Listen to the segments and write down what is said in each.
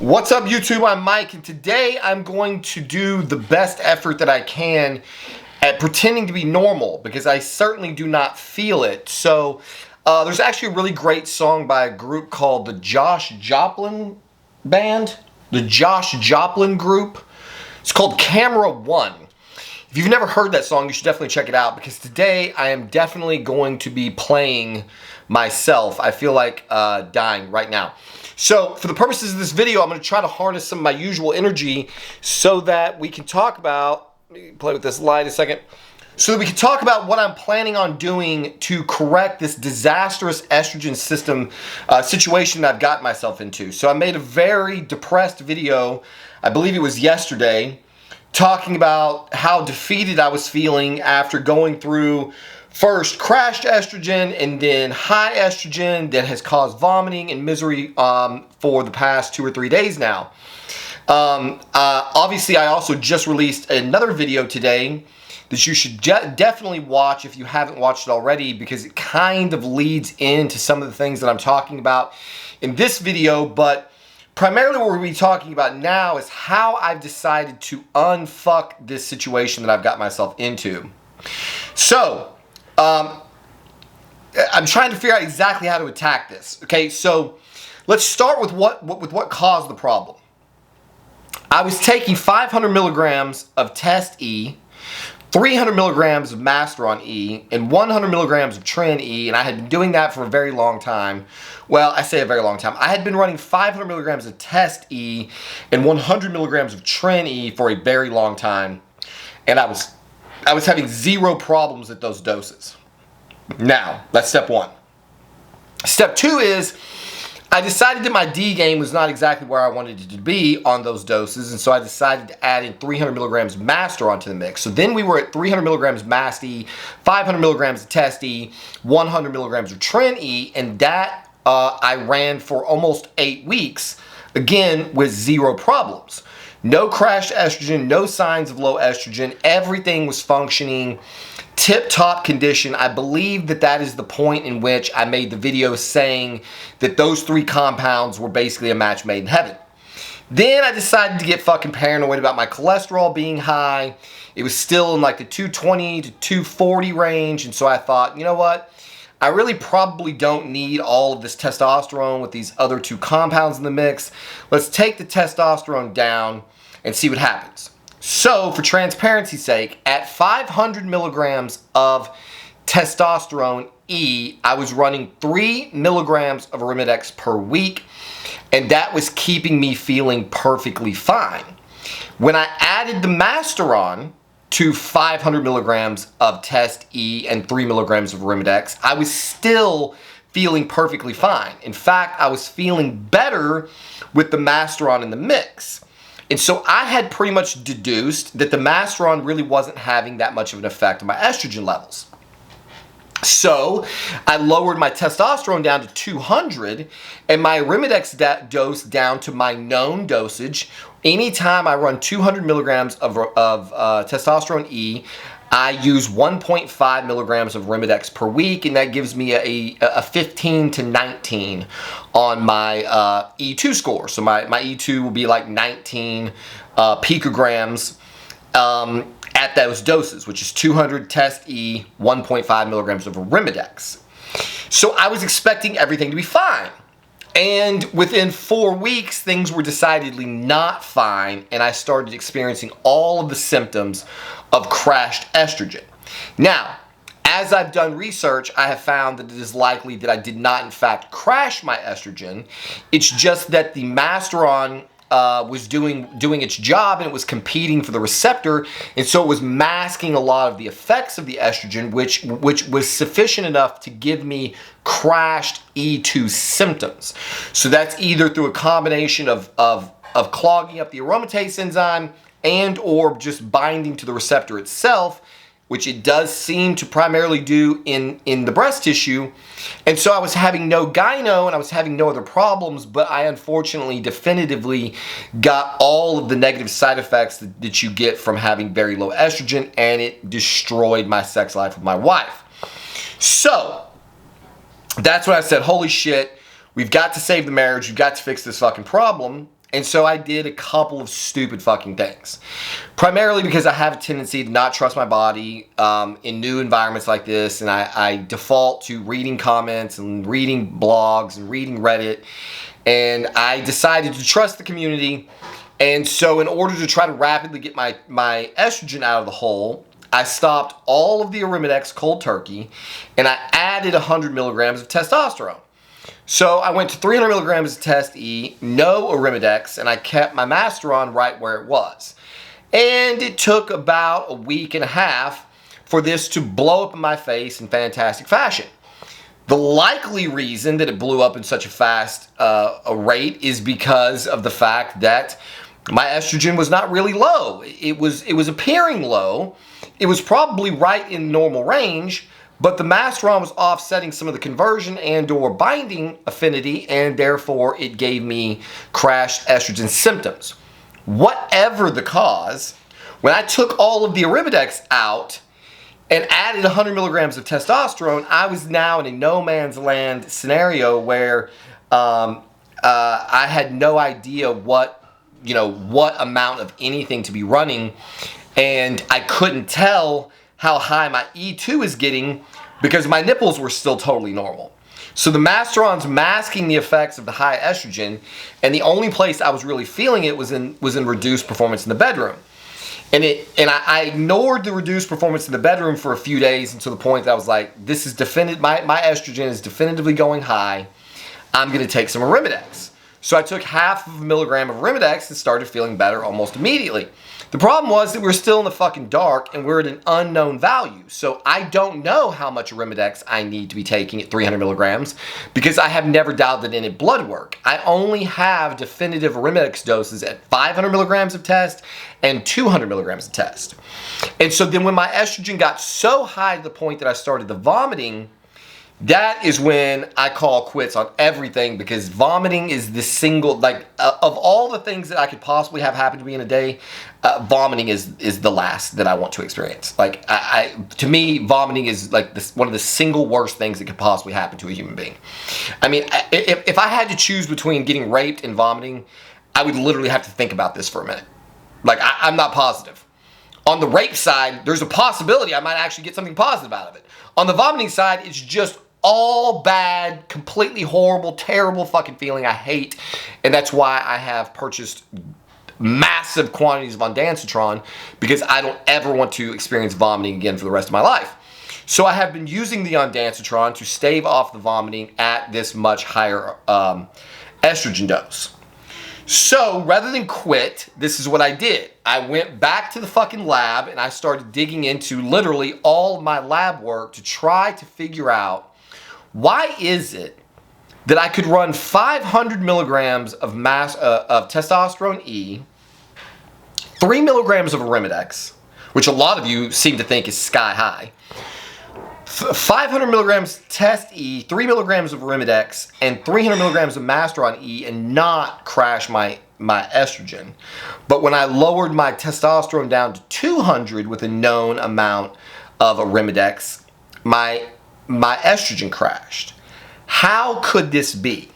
What's up, YouTube? I'm Mike, and today I'm going to do the best effort that I can at pretending to be normal, because I certainly do not feel it. So there's actually a really great song by a group called the Josh Joplin Band, the Josh Joplin Group. It's called Camera One. If you've never heard that song, you should definitely check it out, because today I am definitely going to be playing myself. I feel like dying right now. So for the purposes of this video, I'm going to try to harness some of my usual energy so that we can talk about, let me play with this light a second, so that we can talk about what I'm planning on doing to correct this disastrous estrogen system situation that I've gotten myself into. So I made a very depressed video, I believe it was yesterday, talking about how defeated I was feeling after going through first crashed estrogen and then high estrogen that has caused vomiting and misery for the past 2 or 3 days now. Obviously, I also just released another video today that you should definitely watch if you haven't watched it already, because it kind of leads into some of the things that I'm talking about in this video. But primarily what we're going to be talking about now is how I've decided to unfuck this situation that I've got myself into. So I'm trying to figure out exactly how to attack this. Okay, so let's start with what caused the problem. I was taking 500 milligrams of Test E, 300 milligrams of Masteron E, and 100 milligrams of Tren E, and I had been doing that for a very long time. Well, I say a very long time. I had been running 500 milligrams of Test E and 100 milligrams of Tren E for a very long time, and I was having zero problems at those doses. Now, that's step one. Step two is I decided that my D game was not exactly where I wanted it to be on those doses, and so I decided to add in 300 milligrams of Masteron to the mix. So then we were at 300 milligrams of Mast E, 500 milligrams of Test E, 100 milligrams of Tren E, and that I ran for almost 8 weeks, again with zero problems. No crashed estrogen, no signs of low estrogen. Everything was functioning tip-top condition. I believe that that is the point in which I made the video saying that those 3 compounds were basically a match made in heaven. Then I decided to get fucking paranoid about my cholesterol being high. It was still in like the 220 to 240 range, and so I thought, you know what? I really probably don't need all of this testosterone with these other 2 compounds in the mix. Let's take the testosterone down and see what happens. So, for transparency's sake, at 500 milligrams of testosterone E, I was running 3 milligrams of Arimidex per week, and that was keeping me feeling perfectly fine. When I added the Masteron to 500 milligrams of Test E and 3 milligrams of Arimidex, I was still feeling perfectly fine. In fact, I was feeling better with the Masteron in the mix. And so I had pretty much deduced that the Masteron really wasn't having that much of an effect on my estrogen levels. So I lowered my testosterone down to 200 and my Arimidex dose down to my known dosage. Anytime I run 200 milligrams of testosterone E, I use 1.5 milligrams of Arimidex per week, and that gives me a 15 to 19 on my E2 score. So my E2 will be like 19 picograms at those doses, which is 200 Test E, 1.5 milligrams of Arimidex. So I was expecting everything to be fine. And within 4 weeks, things were decidedly not fine, and I started experiencing all of the symptoms of crashed estrogen. Now, as I've done research, I have found that it is likely that I did not, in fact, crash my estrogen. It's just that the Masteron was doing its job, and it was competing for the receptor, and so it was masking a lot of the effects of the estrogen, which was sufficient enough to give me crashed E2 symptoms. So that's either through a combination of clogging up the aromatase enzyme and or just binding to the receptor itself, which it does seem to primarily do in the breast tissue. And so I was having no gyno and I was having no other problems, but I unfortunately definitively got all of the negative side effects that you get from having very low estrogen, and it destroyed my sex life with my wife. So that's when I said, holy shit, we've got to save the marriage, we've got to fix this fucking problem. And so I did a couple of stupid fucking things. Primarily because I have a tendency to not trust my body in new environments like this. And I default to reading comments and reading blogs and reading Reddit. And I decided to trust the community. And so in order to try to rapidly get my estrogen out of the hole, I stopped all of the Arimidex cold turkey, and I added 100 milligrams of testosterone. So I went to 300 milligrams of Test E, no Arimidex, and I kept my Masteron right where it was. And it took about a week and a half for this to blow up in my face in fantastic fashion. The likely reason that it blew up in such a fast a rate is because of the fact that my estrogen was not really low. It was appearing low. It was probably right in normal range, but the Masteron was offsetting some of the conversion and or binding affinity, and therefore it gave me crashed estrogen symptoms. Whatever the cause, when I took all of the Arimidex out and added 100 milligrams of testosterone, I was now in a no man's land scenario where I had no idea what amount of anything to be running, and I couldn't tell how high my E2 is getting because my nipples were still totally normal. So the Masteron's masking the effects of the high estrogen, and the only place I was really feeling it was in reduced performance in the bedroom. And I ignored the reduced performance in the bedroom for a few days until the point that I was like, this is definitive. My estrogen is definitively going high. I'm going to take some Arimidex. So I took half of a milligram of Arimidex and started feeling better almost immediately. The problem was that we were still in the fucking dark and we're at an unknown value. So I don't know how much Arimidex I need to be taking at 300 milligrams because I have never dialed it in at blood work. I only have definitive Arimidex doses at 500 milligrams of test and 200 milligrams of test. And so then when my estrogen got so high to the point that I started the vomiting, that is when I call quits on everything, because vomiting is the single, of all the things that I could possibly have happen to me in a day, vomiting is the last that I want to experience. To me, vomiting is one of the single worst things that could possibly happen to a human being. I mean, if I had to choose between getting raped and vomiting, I would literally have to think about this for a minute. I'm not positive. On the rape side, there's a possibility I might actually get something positive out of it. On the vomiting side, it's just all bad, completely horrible, terrible fucking feeling I hate. And that's why I have purchased massive quantities of ondansetron, because I don't ever want to experience vomiting again for the rest of my life. So I have been using the ondansetron to stave off the vomiting at this much higher estrogen dose. So rather than quit, this is what I did. I went back to the fucking lab and I started digging into literally all of my lab work to try to figure out, why is it that I could run 500 milligrams of testosterone E, 3 milligrams of Arimidex, which a lot of you seem to think is sky high, 500 milligrams Test E, 3 milligrams of Arimidex, and 300 milligrams of Masteron E, and not crash my estrogen. But when I lowered my testosterone down to 200 with a known amount of Arimidex, my estrogen crashed. How could this be?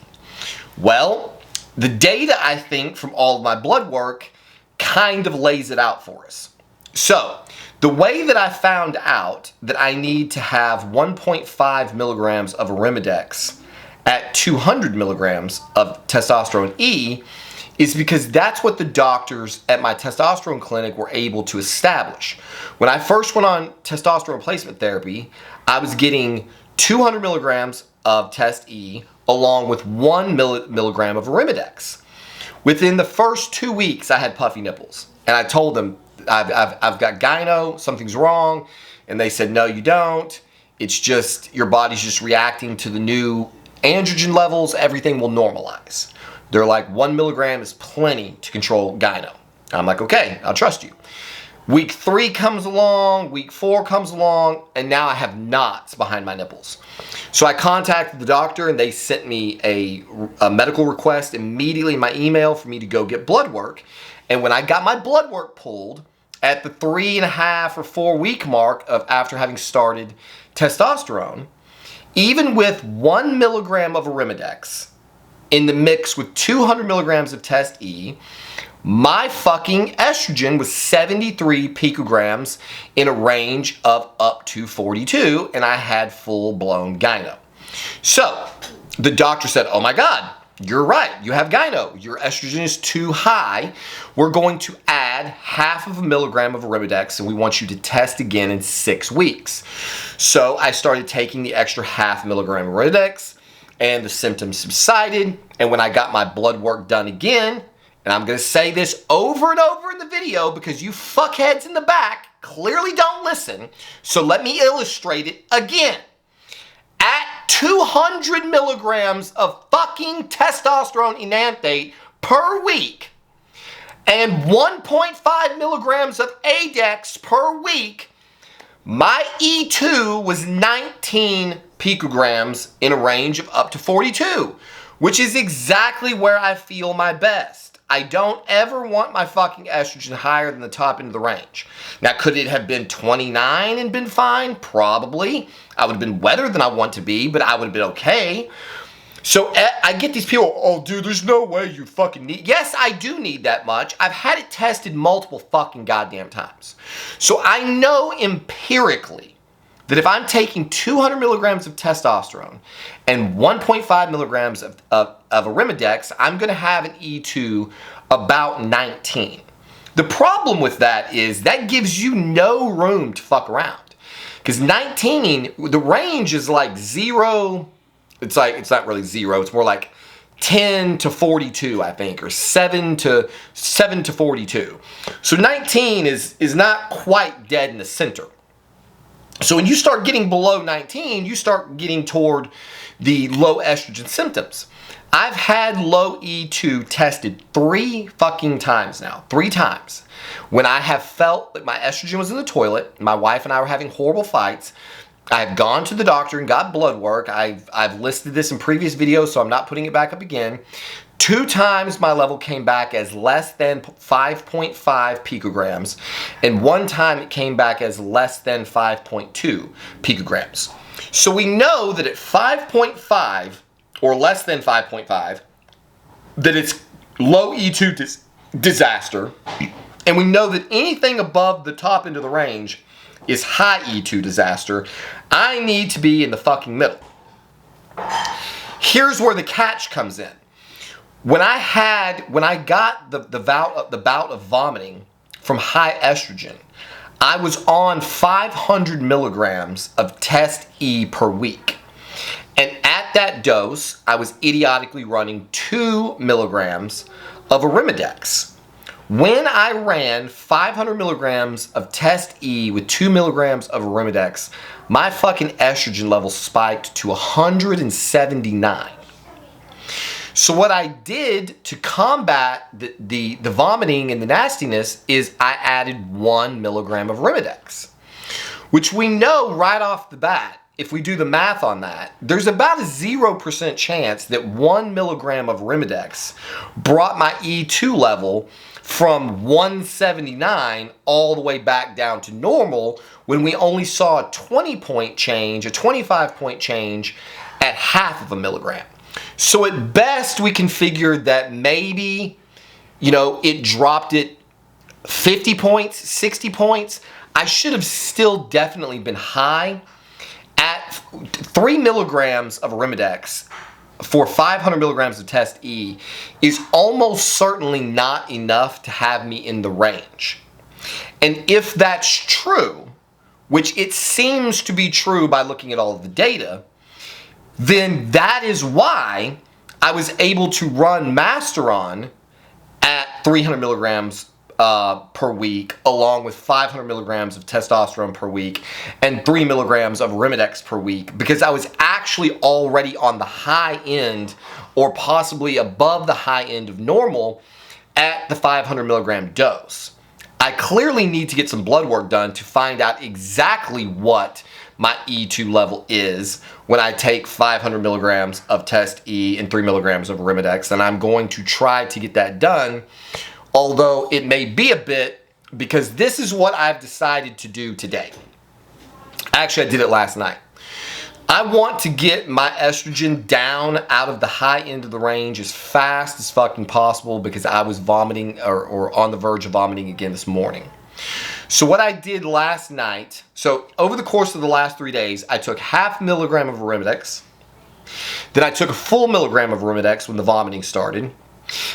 Well, the data, I think, from all of my blood work kind of lays it out for us. So, the way that I found out that I need to have 1.5 milligrams of Arimidex at 200 milligrams of testosterone E is because that's what the doctors at my testosterone clinic were able to establish. When I first went on testosterone replacement therapy, I was getting 200 milligrams of Test E along with 1 milligram of Arimidex. Within the first 2 weeks, I had puffy nipples. And I told them, I've got gyno, something's wrong. And they said, no, you don't. It's just, your body's just reacting to the new androgen levels. Everything will normalize. They're like, 1 milligram is plenty to control gyno. I'm like, okay, I'll trust you. Week 3 comes along, week 4 comes along, and now I have knots behind my nipples. So I contacted the doctor and they sent me a medical request immediately in my email for me to go get blood work. And when I got my blood work pulled at the 3.5 or 4 week mark of after having started testosterone, even with 1 milligram of Arimidex in the mix with 200 milligrams of test E, my fucking estrogen was 73 picograms in a range of up to 42, and I had full-blown gyno. So the doctor said, oh my God, you're right, you have gyno. Your estrogen is too high. We're going to add half of a milligram of Arimidex, and we want you to test again in 6 weeks. So I started taking the extra half milligram of Arimidex, and the symptoms subsided. And when I got my blood work done again, and I'm going to say this over and over in the video because you fuckheads in the back clearly don't listen, so let me illustrate it again. At 200 milligrams of fucking testosterone enanthate per week and 1.5 milligrams of Adex per week, my E2 was 19 picograms in a range of up to 42, which is exactly where I feel my best. I don't ever want my fucking estrogen higher than the top end of the range. Now, could it have been 29 and been fine? Probably. I would have been wetter than I want to be, but I would have been okay. So I get these people, oh dude, there's no way you fucking need. Yes, I do need that much. I've had it tested multiple fucking goddamn times. So I know empirically that if I'm taking 200 milligrams of testosterone and 1.5 milligrams of Arimidex, I'm going to have an E2 about 19. The problem with that is that gives you no room to fuck around. Because 19, the range is like 0, it's not really 0, it's more like 10 to 42, I think, or 7 to 42. So 19 is not quite dead in the center. So when you start getting below 19, you start getting toward the low estrogen symptoms. I've had low E2 tested 3 fucking times now. 3 times. When I have felt that my estrogen was in the toilet, my wife and I were having horrible fights, I've gone to the doctor and got blood work. I've listed this in previous videos, so I'm not putting it back up again. 2 times my level came back as less than 5.5 picograms, and 1 time it came back as less than 5.2 picograms. So we know that at 5.5 or less than 5.5, that it's low E2 disaster, and we know that anything above the top end of the range is high E2 disaster. I need to be in the fucking middle. Here's where the catch comes in. When I got the bout of vomiting from high estrogen, I was on 500 milligrams of test E per week. And at that dose, I was idiotically running 2 milligrams of Arimidex. When I ran 500 milligrams of test E with 2 milligrams of Arimidex, my fucking estrogen level spiked to 179. So what I did to combat the vomiting and the nastiness is I added 1 milligram of Arimidex, which we know right off the bat, if we do the math on that, there's about a 0% chance that 1 milligram of Arimidex brought my E2 level from 179 all the way back down to normal when we only saw a 20-point change, a 25-point change at half of a milligram. So at best, we can figure that maybe, it dropped it 50 points, 60 points. I should have still definitely been high. At 3 milligrams of Arimidex for 500 milligrams of test E is almost certainly not enough to have me in the range. And if that's true, which it seems to be true by looking at all of the data, then that is why I was able to run Masteron at 300 milligrams per week, along with 500 milligrams of testosterone per week and 3 milligrams of Arimidex per week, because I was actually already on the high end or possibly above the high end of normal at the 500 milligram dose. I clearly need to get some blood work done to find out exactly what my E2 level is when I take 500 milligrams of test E and 3 milligrams of Arimidex, and I'm going to try to get that done, although it may be a bit, because this is what I've decided to do today. Actually, I did it last night. I want to get my estrogen down out of the high end of the range as fast as fucking possible because I was vomiting or on the verge of vomiting again this morning. So what I did last night, so over the course of the last 3 days, I took half milligram of Arimidex. Then I took a full milligram of Arimidex when the vomiting started.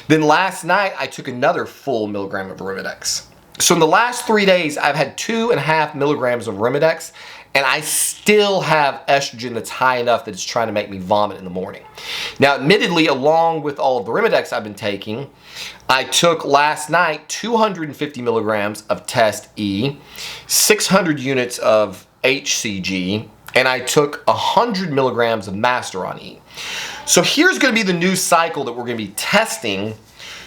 Then last night I took another full milligram of Arimidex. So in the last 3 days, I've had 2.5 milligrams of Arimidex, and I still have estrogen that's high enough that it's trying to make me vomit in the morning. Now, admittedly, along with all of the Arimidex I've been taking, I took last night 250 milligrams of Test E, 600 units of HCG, and I took 100 milligrams of Masteron E. So here's going to be the new cycle that we're going to be testing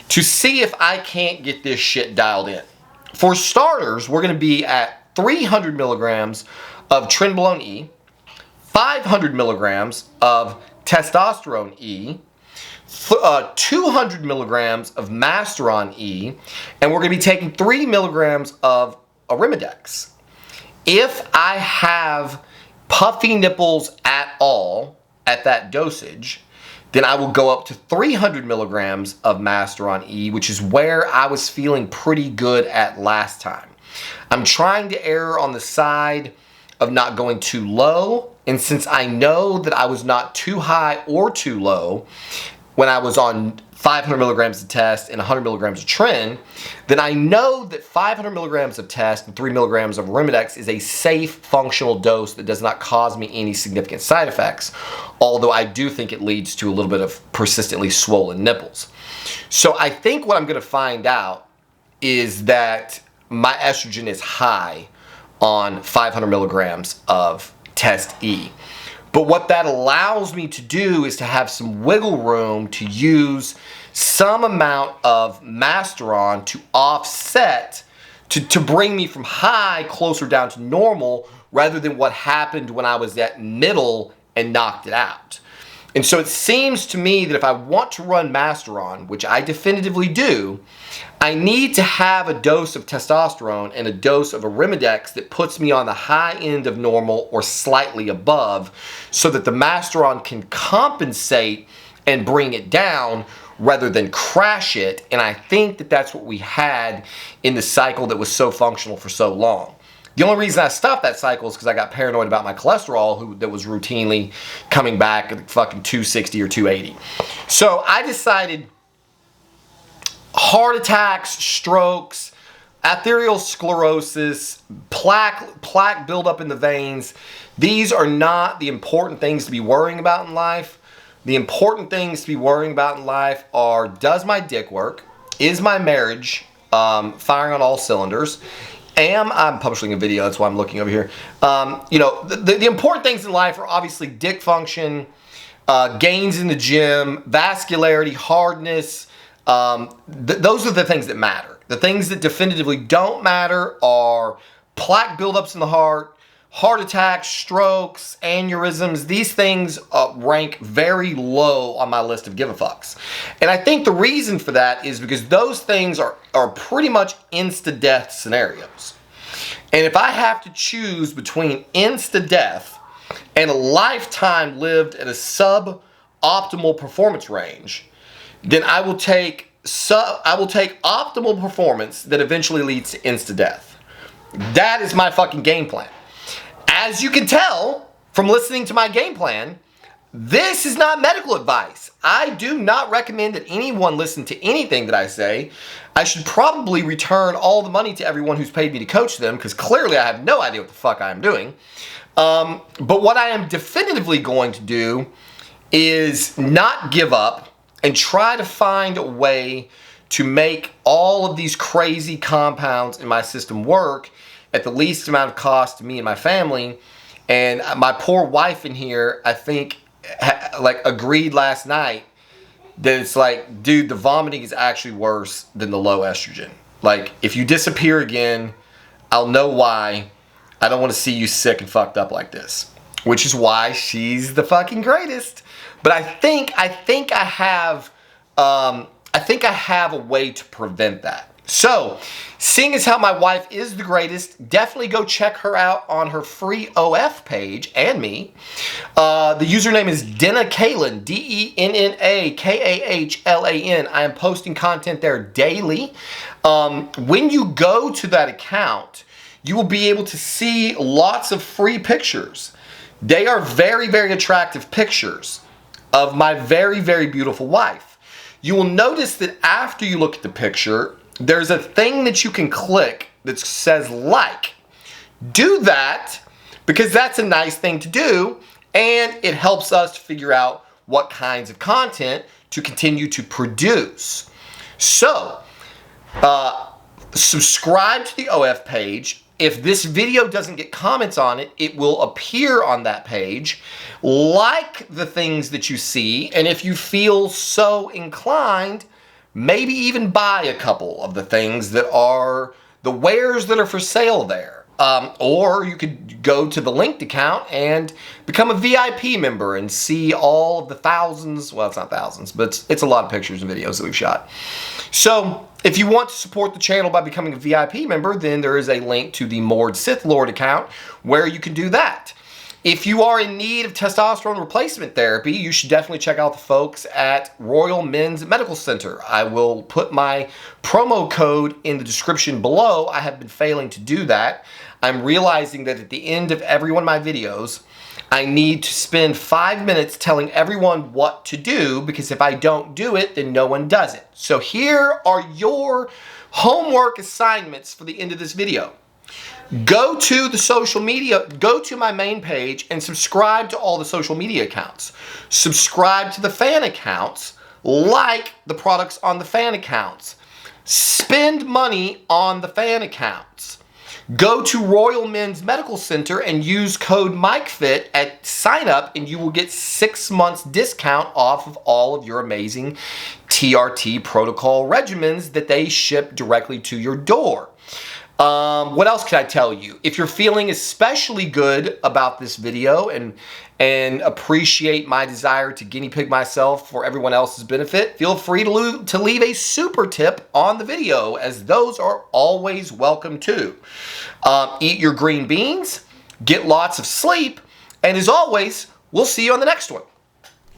to see if I can't get this shit dialed in. For starters, we're going to be at 300 milligrams of Trenbolone E, 500 milligrams of testosterone E, 200 milligrams of Masteron E, and we're going to be taking 3 milligrams of Arimidex. If I have puffy nipples at all at that dosage, then I will go up to 300 milligrams of Masteron E, which is where I was feeling pretty good at last time. I'm trying to err on the side of not going too low, and since I know that I was not too high or too low when I was on 500 milligrams of test and 100 milligrams of Tren, then I know that 500 milligrams of test and 3 milligrams of Arimidex is a safe functional dose that does not cause me any significant side effects, although I do think it leads to a little bit of persistently swollen nipples. So I think what I'm going to find out is that my estrogen is high on 500 milligrams of Test E. But what that allows me to do is to have some wiggle room to use some amount of Masteron to offset, to bring me from high closer down to normal rather than what happened when I was at middle and knocked it out. And so it seems to me that if I want to run Masteron, which I definitively do, I need to have a dose of testosterone and a dose of Arimidex that puts me on the high end of normal or slightly above so that the Masteron can compensate and bring it down rather than crash it. And I think that that's what we had in the cycle that was so functional for so long. The only reason I stopped that cycle is because I got paranoid about my cholesterol that was routinely coming back at fucking 260 or 280. So I decided heart attacks, strokes, atherosclerosis, plaque buildup in the veins, these are not the important things to be worrying about in life. The important things to be worrying about in life are, does my dick work? Is my marriage firing on all cylinders? I'm publishing a video, that's why I'm looking over here. The important things in life are obviously dick function, gains in the gym, vascularity, hardness. Those are the things that matter. The things that definitively don't matter are plaque buildups in the heart attacks, strokes, aneurysms. These things rank very low on my list of give a fucks. And I think the reason for that is because those things are pretty much insta-death scenarios. And if I have to choose between insta-death and a lifetime lived at a sub-optimal performance range, then I will take optimal performance that eventually leads to insta-death. That is my fucking game plan. As you can tell from listening to my game plan, this is not medical advice. I do not recommend that anyone listen to anything that I say. I should probably return all the money to everyone who's paid me to coach them, because clearly I have no idea what the fuck I am doing. But what I am definitively going to do is not give up and try to find a way to make all of these crazy compounds in my system work at the least amount of cost to me and my family. And my poor wife in here, I think, agreed last night that it's like, dude, the vomiting is actually worse than the low estrogen. Like, if you disappear again, I'll know why. I don't want to see you sick and fucked up like this. Which is why she's the fucking greatest. But I think I have a way to prevent that. So, seeing as how my wife is the greatest, definitely go check her out on her free OF page and me. The username is Denna Kahlan, DENNAKAHLAN. I am posting content there daily. When you go to that account, you will be able to see lots of free pictures. They are very, very attractive pictures of my very, very beautiful wife. You will notice that after you look at the picture, there's a thing that you can click that says like. Do that because that's a nice thing to do, and it helps us figure out what kinds of content to continue to produce. So, subscribe to the OF page. If this video doesn't get comments on it, it will appear on that page. Like the things that you see, and if you feel so inclined, maybe even buy a couple of the things that are the wares that are for sale there. Or you could go to the linked account and become a VIP member and see all of the thousands, well, it's not thousands, but it's a lot of pictures and videos that we've shot. So if you want to support the channel by becoming a VIP member, then there is a link to the Mord Sith Lord account where you can do that. If you are in need of testosterone replacement therapy, you should definitely check out the folks at Royal Men's Medical Center. I will put my promo code in the description below. I have been failing to do that. I'm realizing that at the end of every one of my videos, I need to spend 5 minutes telling everyone what to do, because if I don't do it, then no one does it. So here are your homework assignments for the end of this video. Go to the social media, go to my main page and subscribe to all the social media accounts. Subscribe to the fan accounts, like the products on the fan accounts. Spend money on the fan accounts. Go to Royal Men's Medical Center and use code MikeFit at sign up, and you will get 6 months discount off of all of your amazing TRT protocol regimens that they ship directly to your door. What else can I tell you? If you're feeling especially good about this video and appreciate my desire to guinea pig myself for everyone else's benefit, feel free to leave a super tip on the video, as those are always welcome too. Eat your green beans, get lots of sleep, and as always, we'll see you on the next one.